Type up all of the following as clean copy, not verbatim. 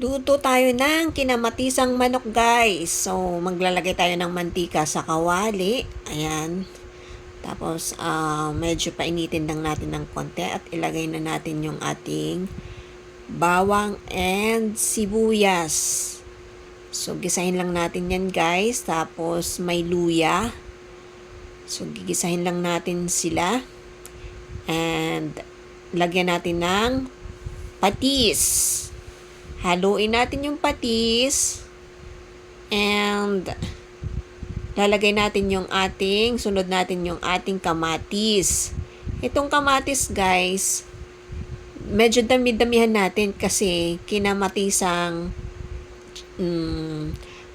Luto tayo ng kinamatisang manok, guys. So, maglalagay tayo ng mantika sa kawali. Ayan. Tapos, medyo painitin lang natin ng konti at ilagay na natin yung ating bawang and sibuyas. So, gisahin lang natin yan, guys. Tapos, may luya. So, gigisahin lang natin sila. And, lagyan natin ng patis. Haluin natin yung patis. And lalagay natin yung sunod natin yung ating kamatis. Itong kamatis, guys, medyo dami-damihan natin kasi kinamatisang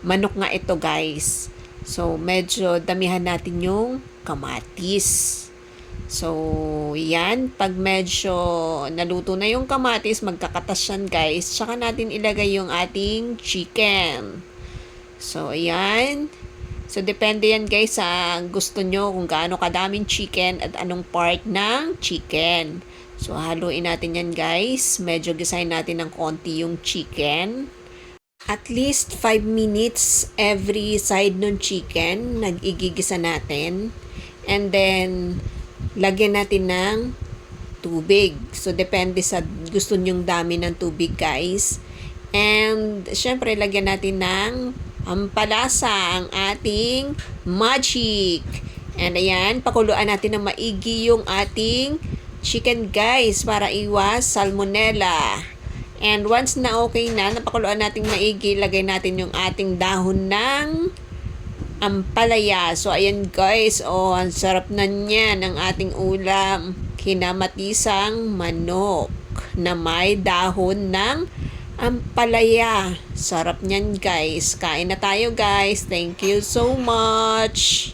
manok nga ito, guys. So, medyo damihan natin yung kamatis. So, yan. Pag medyo naluto na yung kamatis, magkakatas yan, guys. Tsaka natin ilagay yung ating chicken. So, ayan. So, depende yan, guys, sa gusto nyo kung gaano kadaming chicken at anong part ng chicken. So, haluin natin yan, guys. Medyo gisahin natin ng konti yung chicken. At least 5 minutes every side ng chicken, nag-igigisa natin. And then, lagyan natin ng tubig. So, depende sa gusto nyong dami ng tubig, guys. And, syempre, lagyan natin ng ampalasa, ang ating magic. And, ayan, pakuluan natin ng maigi yung ating chicken, guys, para iwas salmonella. And, once na okay na, napakuluan natin maigi, lagay natin yung ating dahon ng ampalaya. So, ayan, guys. Oh, ang sarap na niyan ng ating ulam. Kinamatisang manok na may dahon ng ampalaya. Sarap niyan, guys. Kain na tayo, guys. Thank you so much.